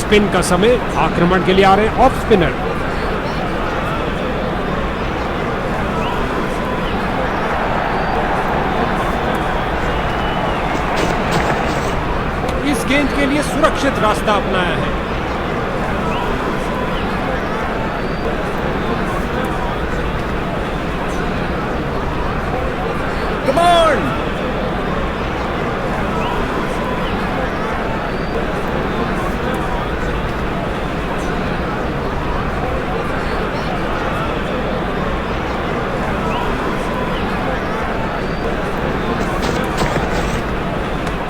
Spin का समय, आक्रमण के लिए आ रहे हैं ऑफ स्पिनर। इस गेंद के लिए सुरक्षित रास्ता अपनाया है। Come on!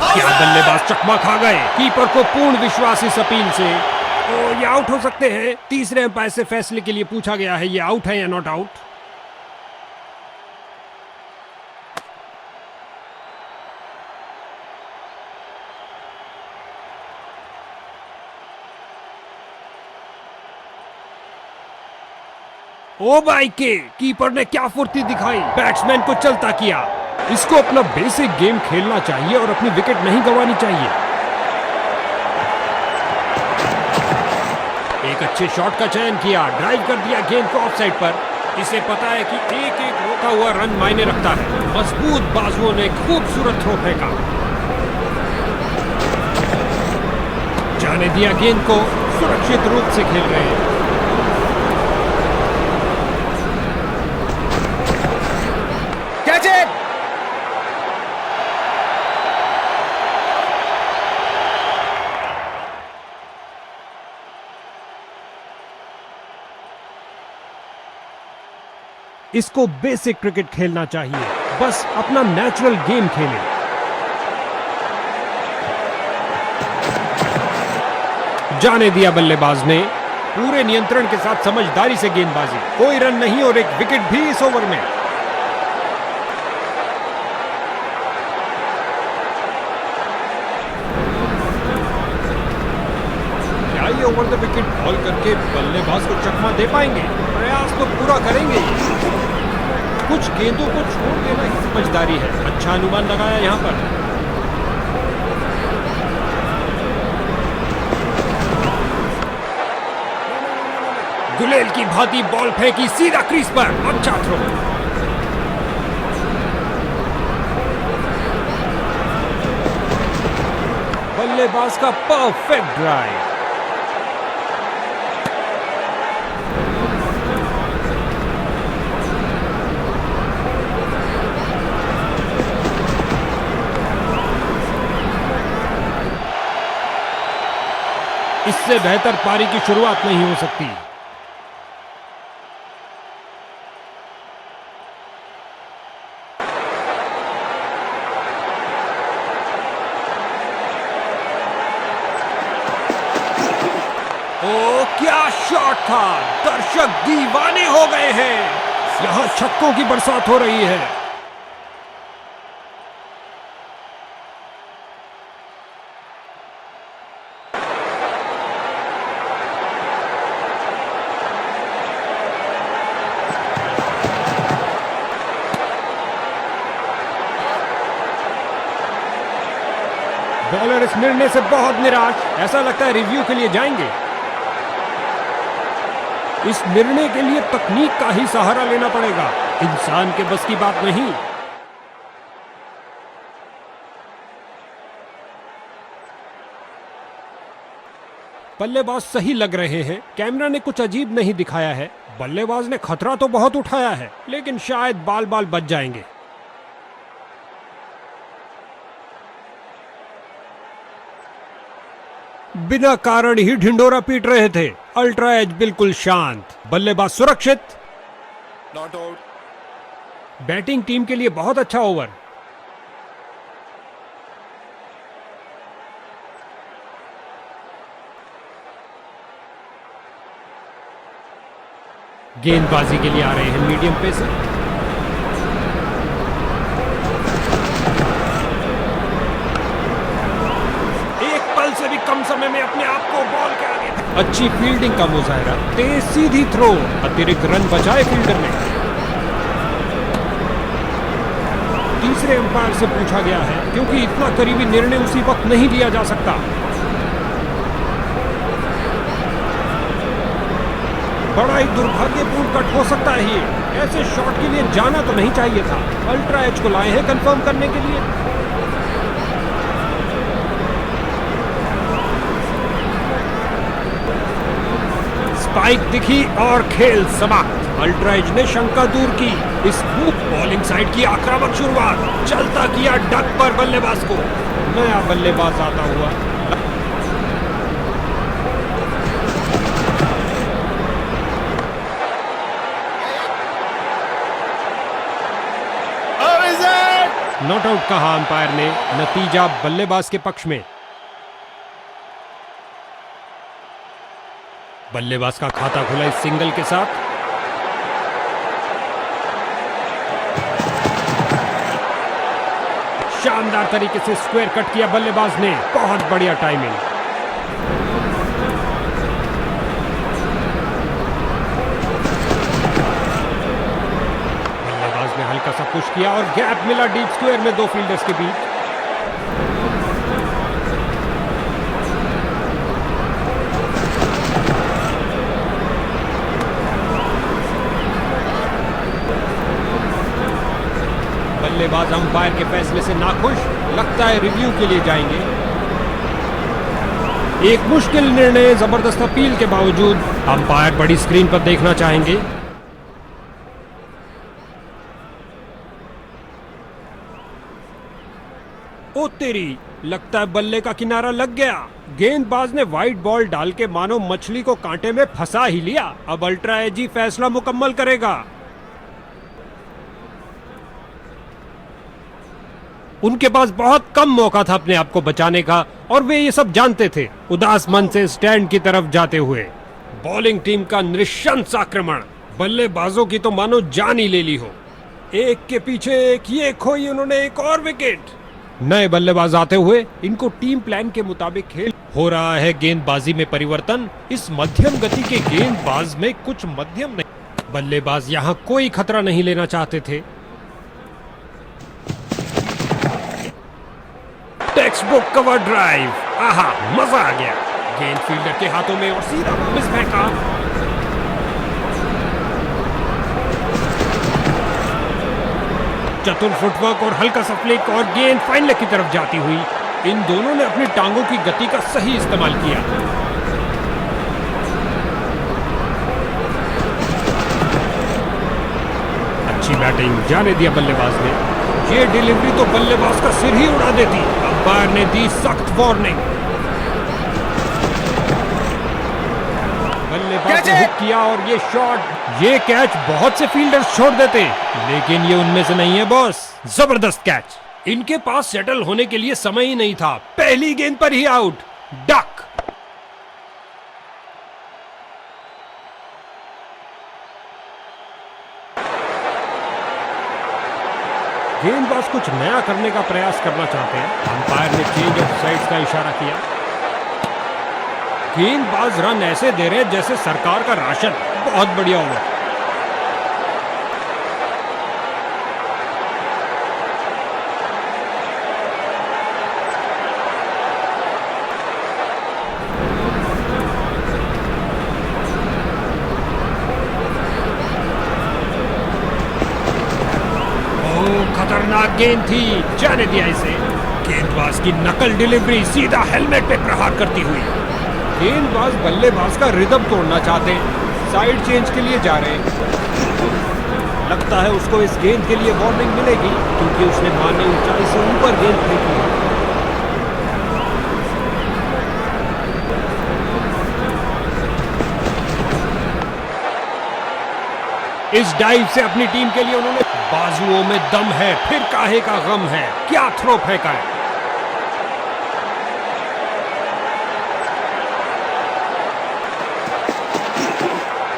क्या बल्लेबाज चकमा खा गए। कीपर को पूर्ण विश्वास इस अपील से। ये आउट हो सकते हैं। तीसरे अंपायर से फैसले के लिए पूछा गया है, ये आउट है या नॉट आउट। ओ भाई के कीपर ने क्या फुर्ती दिखाई, बैट्समैन को चलता किया। इसको अपना बेसिक गेम खेलना चाहिए और अपनी विकेट नहीं गंवानी चाहिए। एक अच्छे शॉट का चयन किया, ड्राइव कर दिया गेंद को ऑफ साइड पर। इसे पता है कि एक एक रोका हुआ रन मायने रखता है। मजबूत बाजुओं ने खूबसूरत थ्रो फेंका, जाने दिया गेंद को। सुरक्षित रूप से खेल रहे हैं। इसको बेसिक क्रिकेट खेलना चाहिए, बस अपना नेचुरल गेम खेलें। जाने दिया बल्लेबाज ने। पूरे नियंत्रण के साथ समझदारी से गेंदबाजी। कोई रन नहीं और एक विकेट भी इस ओवर में। क्या ये ओवर द विकेट बॉल करके बल्लेबाज को चकमा दे पाएंगे? प्रयास तो पूरा करेंगे। कुछ गेंदों को छोड़ देना ही समझदारी है। अच्छा अनुमान लगाया यहां पर। गुलेल की भांति बॉल फेंकी सीधा क्रीज पर। अच्छा थ्रो। बल्लेबाज का परफेक्ट ड्राइव। इससे बेहतर पारी की शुरुआत नहीं हो सकती। ओ क्या शॉट था। दर्शक दीवाने हो गए हैं। यहां छक्कों की बरसात हो रही है। बॉलर इस निर्णय से बहुत निराश। ऐसा लगता है रिव्यू के लिए जाएंगे। इस निर्णय के लिए तकनीक का ही सहारा लेना पड़ेगा, इंसान के बस की बात नहीं। बल्लेबाज सही लग रहे हैं। कैमरा ने कुछ अजीब नहीं दिखाया है। बल्लेबाज ने खतरा तो बहुत उठाया है, लेकिन शायद बाल बाल बच जाएंगे। बिना कारण ही ढिंडोरा पीट रहे थे। अल्ट्रा एज बिल्कुल शांत। बल्लेबाज सुरक्षित। Not out. बैटिंग टीम के लिए बहुत अच्छा ओवर। गेंदबाजी के लिए आ रहे हैं मीडियम पेसर। से भी कम समय में अपने आप को बॉल के आगे। अच्छी फील्डिंग का मुजाहिरा। तेज सीधी थ्रो। अतिरिक्त रन बचाए फील्डर ने। तीसरे अंपायर से पूछा गया है, क्योंकि इतना करीबी निर्णय उसी वक्त नहीं लिया जा सकता। बड़ा ही दुर्भाग्यपूर्ण कट हो सकता है ये। ऐसे शॉट के लिए जाना तो नहीं चाहिए था। अल्ट्रा एज को लाए हैं कंफर्म करने के लिए। स्पाइक दिखी और खेल समाप्त। अल्ट्रा एज ने शंका दूर की। स्मूथ बॉलिंग साइड की आक्रामक शुरुआत। चलता किया डक पर बल्लेबाज को। नया बल्लेबाज आता हुआ। नॉट आउट कहा अंपायर ने। नतीजा बल्लेबाज के पक्ष में। बल्लेबाज का खाता खुला इस सिंगल के साथ। शानदार तरीके से स्क्वायर कट किया बल्लेबाज ने। बहुत बढ़िया टाइमिंग। बल्लेबाज ने हल्का सा पुश किया और गैप मिला डीप स्क्वायर में दो फील्डर्स के बीच। बल्लेबाज अंपायर के फैसले से नाखुश। लगता है रिव्यू के लिए जाएंगे। एक मुश्किल निर्णय जबरदस्त अपील के बावजूद अंपायर बड़ी स्क्रीन पर देखना चाहेंगे। ओ तेरी, लगता है बल्ले का किनारा लग गया। गेंदबाज ने वाइड बॉल डाल के मानो मछली को कांटे में फंसा ही लिया। अब अल्ट्रा एजी फैसला मुकम्मल करेगा। उनके पास बहुत कम मौका था अपने आप को बचाने का और वे ये सब जानते थे। उदास मन से स्टैंड की तरफ जाते हुए बॉलिंग टीम का नृशंस आक्रमण। बल्लेबाजों की तो मानो जान ही ले ली हो। एक के पीछे एक, ये खोई उन्होंने एक और विकेट। नए बल्लेबाज आते हुए इनको टीम प्लान के मुताबिक खेल हो रहा है। गेंदबाजी में परिवर्तन। इस मध्यम गति के गेंदबाज में कुछ मध्यम नहीं। बल्लेबाज यहाँ कोई खतरा नहीं लेना चाहते थे। Text book cover drive. आहा, मजा आ गया। गेंद फील्डर के हाथों में और सीधा वापस फेंका। चतुर फुटवर्क और हल्का सा फ्लिक और गेंद फाइनल की तरफ जाती हुई। इन दोनों ने अपनी टांगों की गति का सही इस्तेमाल किया। अच्छी बैटिंग जाने दिया बल्लेबाज ने। ये डिलीवरी तो बल्लेबाज का सिर ही उड़ा देती। अंपायर ने दी सख्त वार्निंग। बल्लेबाज ने हिट किया और ये शॉट, ये कैच बहुत से फील्डर्स छोड़ देते, लेकिन ये उनमें से नहीं है बॉस। जबरदस्त कैच। इनके पास सेटल होने के लिए समय ही नहीं था। पहली गेंद पर ही आउट। डक। गेंदबाज कुछ नया करने का प्रयास करना चाहते हैं। अंपायर ने चेंज ऑफ साइड्स का इशारा किया। गेंदबाज रन ऐसे दे रहे जैसे सरकार का राशन। बहुत बढ़िया ओवर। खतरनाक गेंद थी, जाने दिया इसे। गेंदबाज की नकल डिलीवरी सीधा हेलमेट पे प्रहार करती हुई। गेंदबाज बल्लेबाज का रिदम तोड़ना चाहते हैं। साइड चेंज के लिए जा रहे हैं। लगता है उसको इस गेंद के लिए वार्निंग मिलेगी क्योंकि उसने मारने ऊंचाई से ऊपर गेंद फेंकी। इस डाइव से अपनी टीम के लिए उन्होंने बाजुओं में दम है, फिर काहे का गम है। क्या थ्रो फेंका है।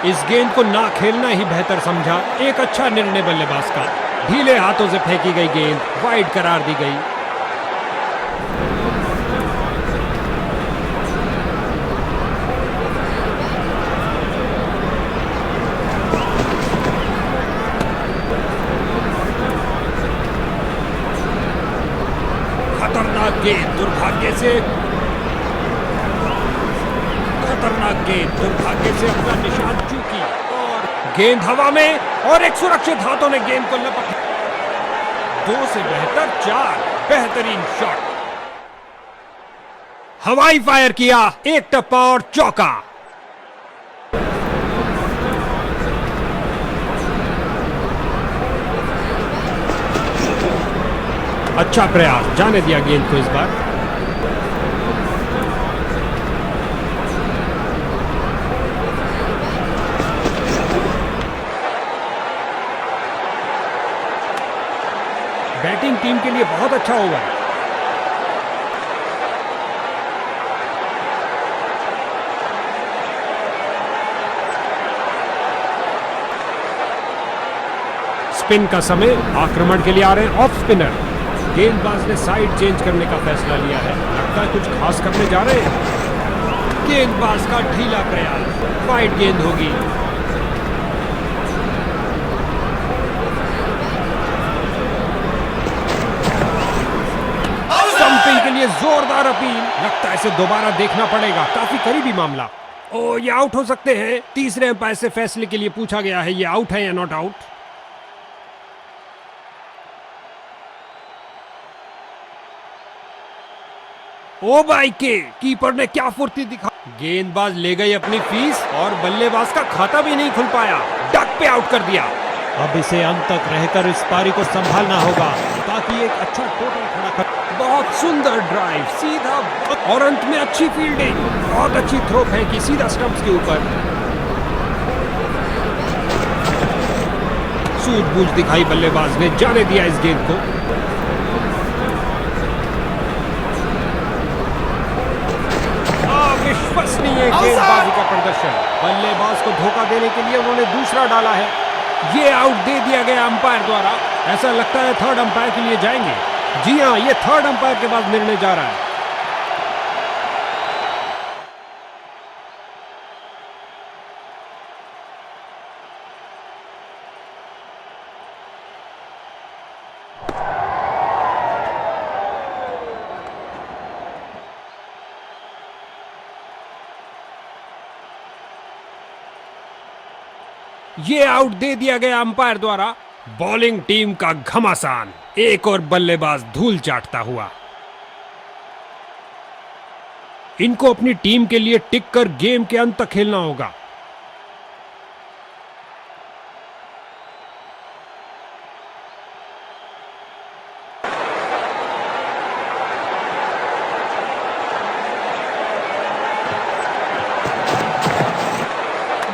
इस गेंद को ना खेलना ही बेहतर समझा। एक अच्छा निर्णय बल्लेबाज का। ढीले हाथों से फेंकी गई गेंद वाइड करार दी गई। खतरनाक गेंद दुर्भाग्य से अपना निशान चूकी। गेंद हवा में और एक सुरक्षित हाथों ने गेंद को लपक 2 से बेहतर 4 बेहतरीन शॉट। हवाई फायर किया, एक टप्पा और चौका। अच्छा प्रयास, जाने दिया गेंद को इस बार। बैटिंग टीम के लिए बहुत अच्छा ओवर। स्पिन का समय, आक्रमण के लिए आ रहे हैं ऑफ स्पिनर। गेंदबाज ने साइड चेंज करने का फैसला लिया है, लगता है कुछ खास करने जा रहे हैं। गेंदबाज का ढीला प्रयास, वाइड गेंद होगी। स्टंपिंग के लिए जोरदार अपील, लगता है इसे दोबारा देखना पड़ेगा, काफी करीबी मामला। ओ, ये आउट हो सकते हैं। तीसरे अंपायर से फैसले के लिए पूछा गया है, ये आउट है या नॉट आउट। ओ भाई के, कीपर ने क्या फुर्ती दिखा। गेंदबाज ले गई अपनी फीस और बल्लेबाज का खाता भी नहीं खुल पाया, डक पे आउट कर दिया। अब इसे अंत तक रहकर इस पारी को संभालना होगा ताकि एक अच्छा टोटल खड़ा कर। बहुत सुंदर ड्राइव, सीधा और अंत में अच्छी फील्डिंग, बहुत अच्छी थ्रो फेंकी सीधा स्टंप्स के ऊपर। सूझबूझ दिखाई बल्लेबाज ने, जाने दिया इस गेंद को। अविश्वसनीय गेंदबाजी का प्रदर्शन। बल्लेबाज को धोखा देने के लिए उन्होंने दूसरा डाला है। ये आउट दे दिया गया अंपायर द्वारा। ऐसा लगता है थर्ड अंपायर के लिए जाएंगे। जी हां, ये थर्ड अंपायर के बाद निर्णय जा रहा है। ये आउट दे दिया गया अंपायर द्वारा। बॉलिंग टीम का घमासान, एक और बल्लेबाज धूल चाटता हुआ। इनको अपनी टीम के लिए टिक कर गेम के अंत तक खेलना होगा।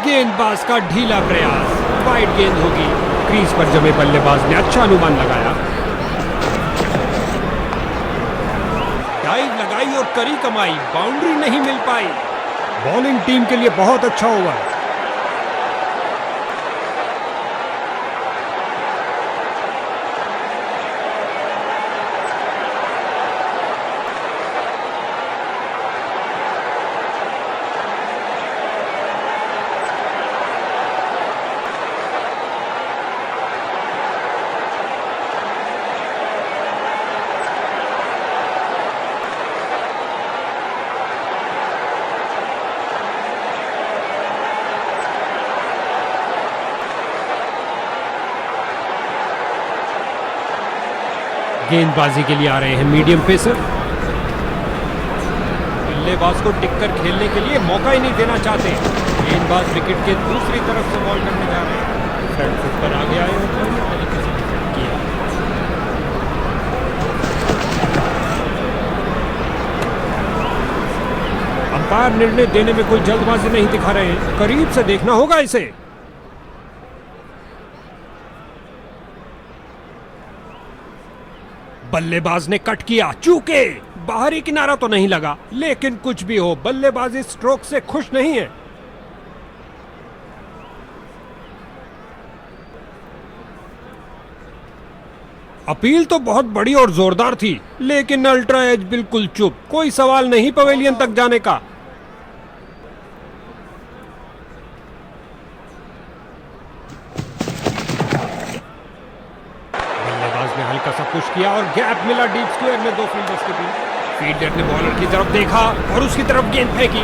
गेंदबाज का ढीला प्रयास, वाइड गेंद होगी। क्रीज पर जमे बल्लेबाज ने अच्छा अनुमान लगाया, डाइव लगाई और करी कमाई, बाउंड्री नहीं मिल पाई। बॉलिंग टीम के लिए बहुत अच्छा ओवर। गेंदबाजी के लिए आ रहे हैं मीडियम पेसर। बल्लेबाज को टिककर खेलने के लिए मौका ही नहीं देना चाहते। गेंदबाज विकेट के दूसरी तरफ से बॉल करने जा रहे हैं। फ्रंट फुट पर आगे आए और बढ़िया तरीके से डिफेंड किया। अंपायर निर्णय देने में कोई जल्दबाजी नहीं दिखा रहे हैं, करीब से देखना होगा इसे। बल्लेबाज ने कट किया, चूके। बाहरी किनारा तो नहीं लगा, लेकिन कुछ भी हो, बल्लेबाज इस स्ट्रोक से खुश नहीं है। अपील तो बहुत बड़ी और जोरदार थी, लेकिन अल्ट्रा एज बिल्कुल चुप। कोई सवाल नहीं पवेलियन तक जाने का। बल्लेबाज ने हल्का सा पुश किया और गैप मिला डीप स्क्वायर में दो फील्डर्स के बीच। फील्डर ने बॉलर की तरफ देखा और उसकी तरफ गेंद फेंकी।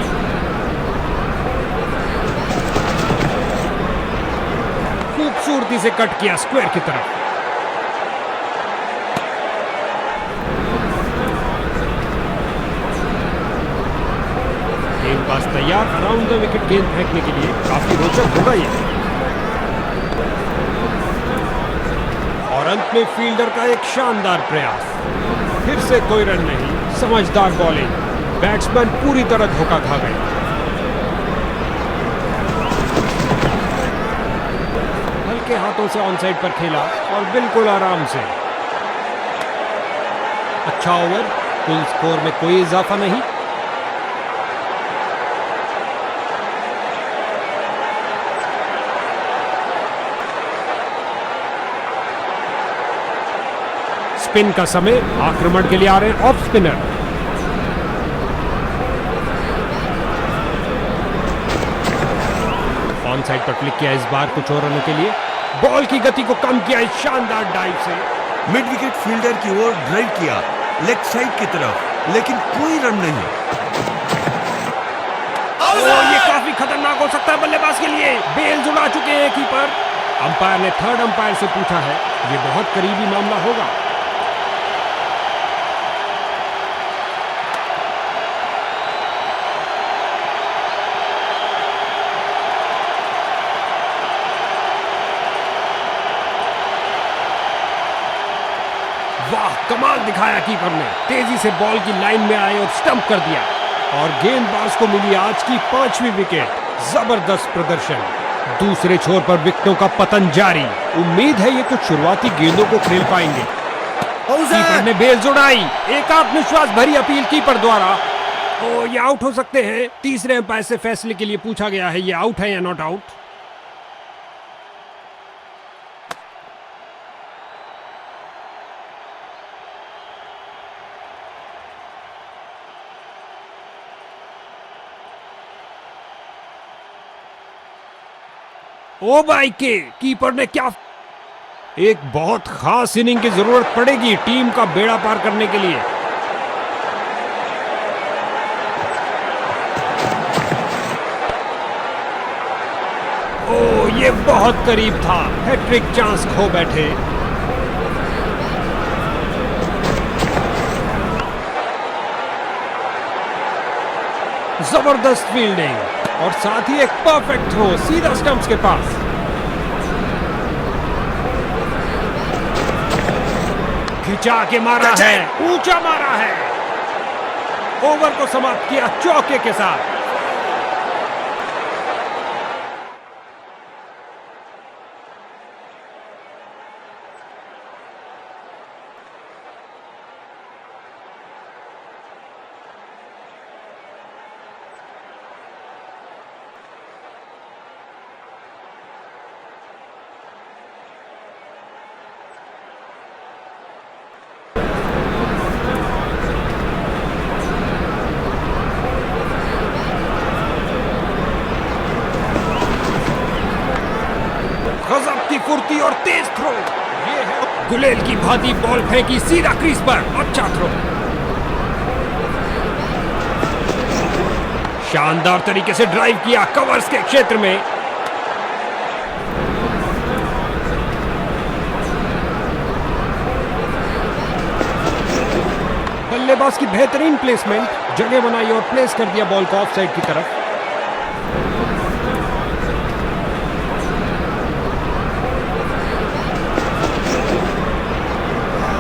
गति से कट किया स्क्वायर की तरफ। गेंदबाज तैयार अराउंड द विकेट गेंद फेंकने के लिए। काफी रोचक होगा ये। और अंत में फील्डर का एक शानदार प्रयास। फिर से कोई रन नहीं। समझदार बॉलिंग। बैट्समैन पूरी तरह धोखा खा गए। हल्के हाथों से ऑन साइड पर खेला और बिल्कुल आराम से। अच्छा ओवर। कुल स्कोर में कोई इजाफा नहीं। स्पिन का समय। आक्रमण के लिए आ रहे हैं ऑफ स्पिनर। ऑन साइड पर क्लिक किया इस बार कुछ और रनों के लिए। बॉल की गति को कम किया इस शानदार डाइव से। मिड विकेट फील्डर की ओर ड्राइव किया लेग साइड की तरफ, लेकिन कोई रन नहीं। ये काफी खतरनाक हो सकता है बल्लेबाज के लिए। बेल जुड़ा चुके हैं कीपर। अंपायर ने थर्ड अंपायर से पूछा है। ये बहुत करीबी मामला होगा। वाह, कमाल दिखाया कीपर ने। तेजी से बॉल की लाइन में आए और स्टंप कर दिया। और गेंदबाज को मिली आज की 5वीं विकेट। जबरदस्त प्रदर्शन। दूसरे छोर पर विकेटों का पतन जारी। उम्मीद है ये कुछ शुरुआती गेंदों को खेल पाएंगे। कीपर ने बेल जुड़ाई। एक आत्मविश्वास भरी अपील कीपर द्वारा। ये आउट हो सकते हैं। तीसरे अंपायर से फैसले के लिए पूछा गया है ये आउट है या नॉट आउट। ओ भाई के कीपर ने क्या। एक बहुत खास इनिंग की जरूरत पड़ेगी टीम का बेड़ा पार करने के लिए। ये बहुत करीब था। हैट्रिक चांस खो बैठे। जबरदस्त फील्डिंग और साथ ही एक परफेक्ट थ्रो सीधा स्टंप्स के पास। खिंचा के मारा है। ऊंचा मारा है। ओवर को समाप्त किया चौके के साथ। गजब की फुर्ती और तेज थ्रो। ये है गुलेल की भांति बॉल फेंकी सीधा क्रीज पर। अच्छा थ्रो। शानदार तरीके से ड्राइव किया कवर्स के क्षेत्र में। बल्लेबाज की बेहतरीन प्लेसमेंट। जगह बनाई और प्लेस कर दिया बॉल को ऑफ साइड की तरफ।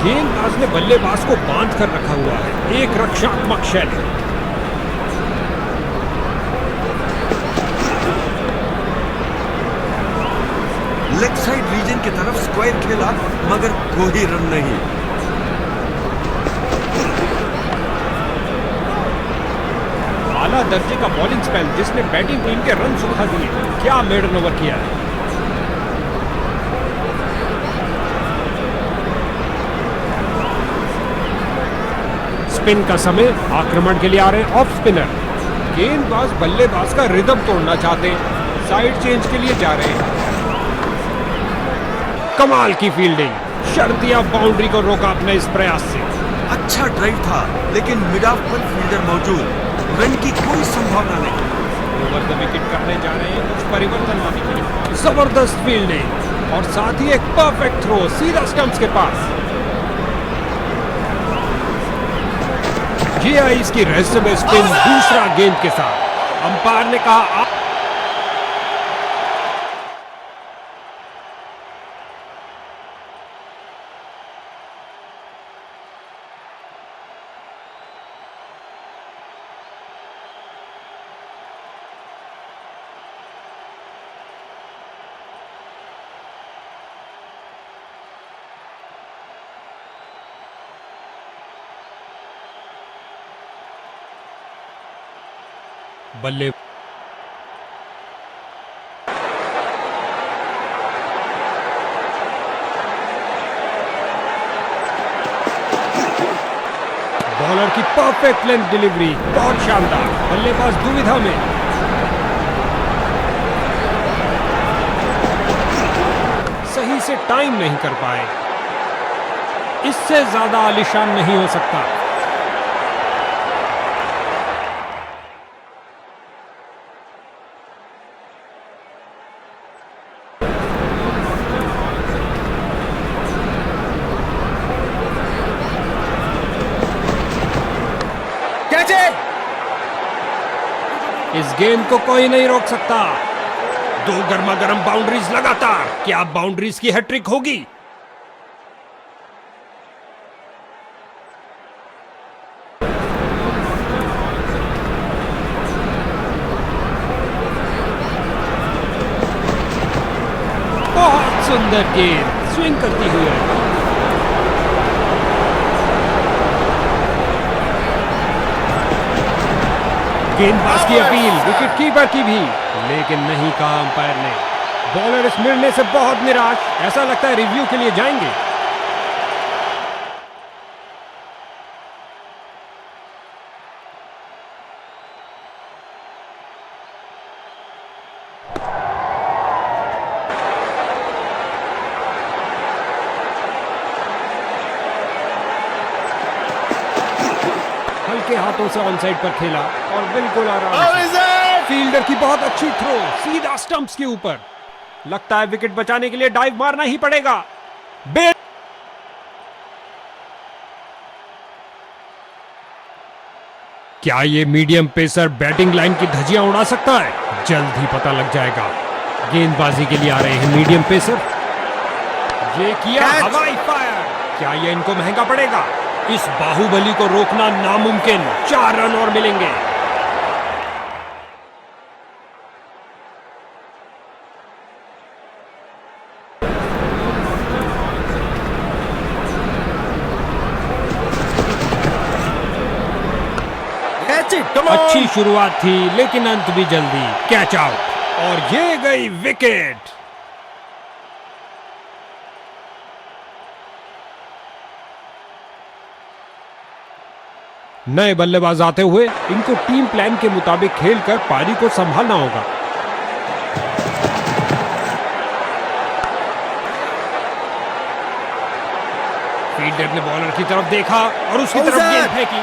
गेंदबाज ने बल्लेबाज को बांध कर रखा हुआ है। एक रक्षात्मक शैली। लेग साइड रीजन की तरफ स्क्वायर खेला मगर कोई रन नहीं। आला दर्जे का बॉलिंग स्पेल जिसने बैटिंग टीम के रन सुखा दिए। क्या मेडन ओवर किया है। स्पिन का समय। आक्रमण के लिए आ रहे हैं ऑफ स्पिनर। गेंदबाज बल्लेबाज का रिदम तोड़ना चाहते हैं। साइड चेंज के लिए जा रहे हैं। कमाल की फील्डिंग। शर्तिया बाउंड्री को रोका अपने इस प्रयास से। अच्छा ड्राइव था लेकिन मिड ऑफ पर फील्डर मौजूद। रन की कोई संभावना नहीं। ओवर द विकेट करने जा रहे हैं कुछ परिवर्तन लाने के लिए। जबरदस्त फील्डिंग। और साथ ही एक परफेक्ट थ्रो सीधा स्टंप्स के पास। ये आई इसकी रहस्यमय स्पिन दूसरा गेंद के साथ। अंपायर ने कहा बल्ले बॉलर की परफेक्ट लेंथ डिलीवरी, बहुत शानदार। बल्लेबाज दुविधा में। सही से टाइम नहीं कर पाए। इससे ज्यादा आलीशान नहीं हो सकता। इस गेंद को कोई नहीं रोक सकता। दो गर्मा गर्म बाउंड्रीज लगातार। क्या बाउंड्रीज की हैट्रिक होगी? बहुत सुंदर गेंद स्विंग करती हुई है। गेंदबाज की अपील विकेट कीपर की भी, लेकिन नहीं कहा अंपायर ने। बॉलर इस निर्णय से बहुत निराश। ऐसा लगता है रिव्यू के लिए जाएंगे। हल्के हाथों से ऑन साइड पर खेला और बिल्कुल आराम से। फील्डर की बहुत अच्छी थ्रो सीधा स्टंप्स के ऊपर। लगता है विकेट बचाने के लिए डाइव मारना ही पड़ेगा। क्या ये मीडियम पेसर बैटिंग लाइन की धज्जियां उड़ा सकता है? जल्द ही पता लग जाएगा। गेंदबाजी के लिए आ रहे हैं मीडियम पेसर। ये किया हवाई फायर। क्या ये इनको महंगा पड़ेगा? इस बाहुबली को रोकना नामुमकिन। 4 रन और मिलेंगे। अच्छी शुरुआत थी, लेकिन अंत भी जल्दी। कैच आउट और ये गई विकेट। नए बल्लेबाज आते हुए इनको टीम प्लान के मुताबिक खेलकर पारी को संभालना होगा। फील्डर ने बॉलर की तरफ देखा और उसकी तरफ गेंद फेंकी।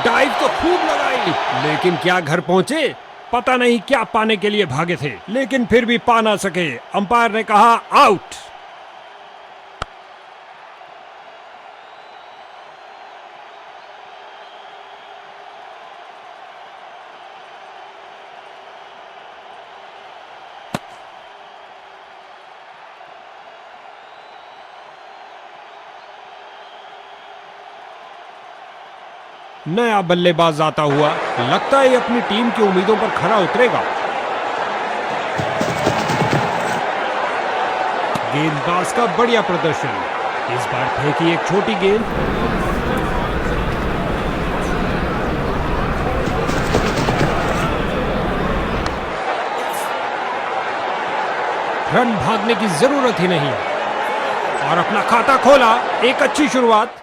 डाइव तो खूब लगाई, लेकिन क्या घर पहुंचे? पता नहीं क्या पाने के लिए भागे थे, लेकिन फिर भी पा ना सके। अंपायर ने कहा आउट। नया बल्लेबाज आता हुआ लगता है अपनी टीम की उम्मीदों पर खरा उतरेगा। गेंदबाज का बढ़िया प्रदर्शन। इस बार फेंकी एक छोटी गेंद। रन भागने की जरूरत ही नहीं और अपना खाता खोला। एक अच्छी शुरुआत।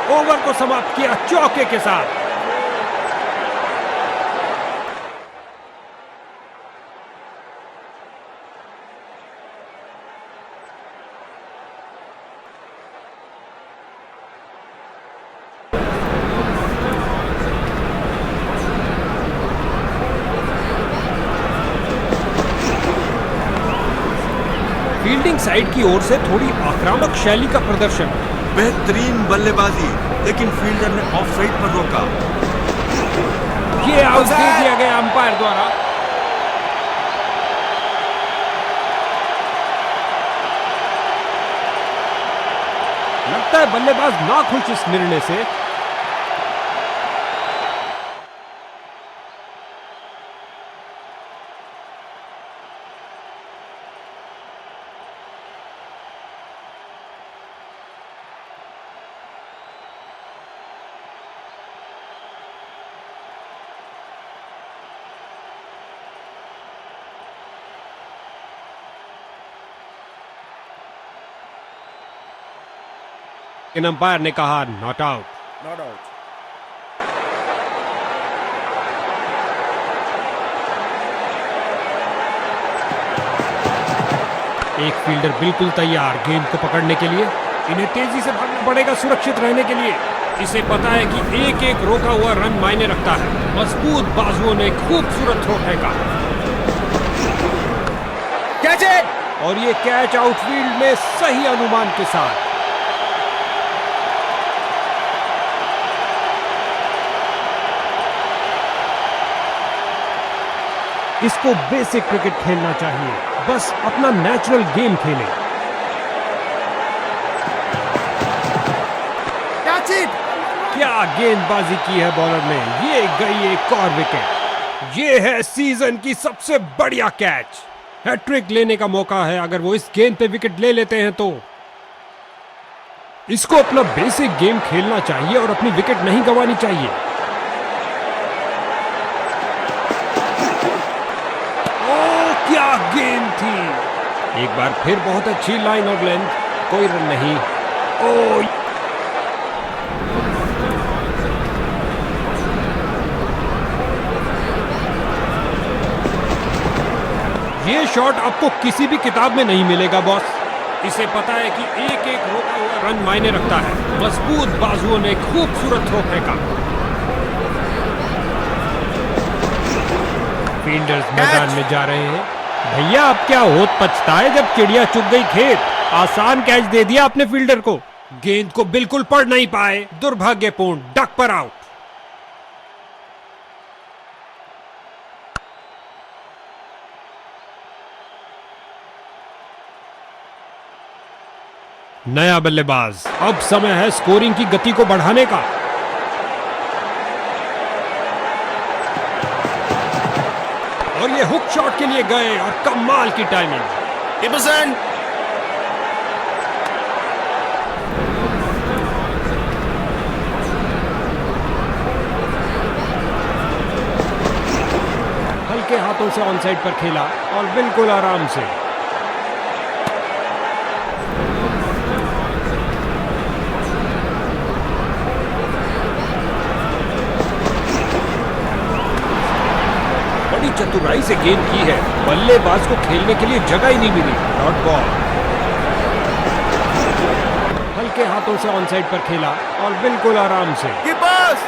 ओवर को समाप्त किया चौके के साथ। फील्डिंग साइड की ओर से थोड़ी आक्रामक शैली का प्रदर्शन। बेहतरीन बल्लेबाजी, लेकिन फील्डर ने ऑफ साइड पर रोका। ये आउट दे दिया गया अंपायर द्वारा। लगता है बल्लेबाज नाखुश इस निर्णय से। इन अंपायर ने कहा नॉट आउट। Not out. एक फील्डर बिल्कुल तैयार गेंद को पकड़ने के लिए। इन्हें तेजी से भागना पड़ेगा सुरक्षित रहने के लिए। इसे पता है कि एक एक रोका हुआ रन मायने रखता है। मजबूत बाजुओं ने खूबसूरत थ्रो फेंका Catch it! और ये कैच आउटफील्ड में सही अनुमान के साथ। इसको बेसिक क्रिकेट खेलना चाहिए, बस अपना नेचुरल गेम खेलें। Catch it! क्या गेंदबाजी की है बॉलर ने। ये गई एक और विकेट। ये है सीजन की सबसे बढ़िया कैच। हैट्रिक लेने का मौका है अगर वो इस गेंद पे विकेट ले लेते हैं तो। इसको अपना बेसिक गेम खेलना चाहिए और अपनी विकेट नहीं गंवानी चाहिए। क्या गेंद थी। एक बार फिर बहुत अच्छी लाइन और लेंथ, कोई रन नहीं। ओ ये शॉट आपको किसी भी किताब में नहीं मिलेगा बॉस। इसे पता है कि एक एक रोका हुआ रन मायने रखता है। मजबूत बाजुओं ने खूबसूरत थ्रो फेंका। फील्डर्स मैदान में जा रहे हैं। भैया अब क्या होत पछताए जब चिड़िया चुग गई खेत। आसान कैच दे दिया अपने फील्डर को। गेंद को बिल्कुल पढ़ नहीं पाए। दुर्भाग्यपूर्ण, डक पर आउट। नया बल्लेबाज। अब समय है स्कोरिंग की गति को बढ़ाने का। और ये हुक शॉट के लिए गए और कमाल की टाइमिंग। Iverson! हल्के हाथों से ऑन साइड पर खेला और बिल्कुल आराम से। बड़ी चतुराई से गेंद की है। बल्लेबाज को खेलने के लिए जगह ही नहीं मिली। Dot ball. हल्के हाथों से ऑन साइड पर खेला और बिल्कुल आराम से। Keepers!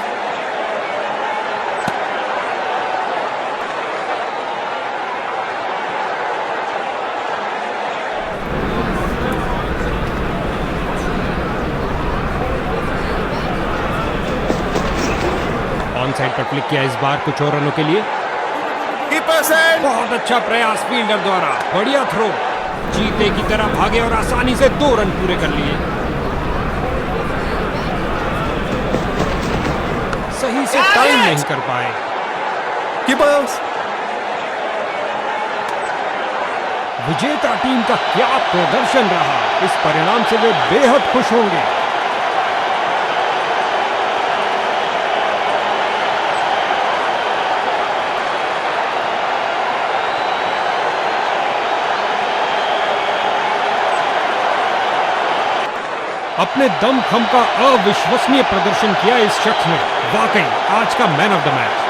ऑन साइड पर क्लिक किया इस बार कुछ और रनों के लिए। Iverson! बहुत अच्छा प्रयास फील्डर द्वारा। बढ़िया थ्रो। चीते की तरह भागे और आसानी से 2 रन पूरे कर लिए। सही से टाइम नहीं कर पाए। Keepers! विजेता टीम का क्या प्रदर्शन रहा। इस परिणाम से वे बेहद खुश होंगे। अपने दमखम का अविश्वसनीय प्रदर्शन किया इस शख्स ने। वाकई आज का मैन ऑफ द मैच।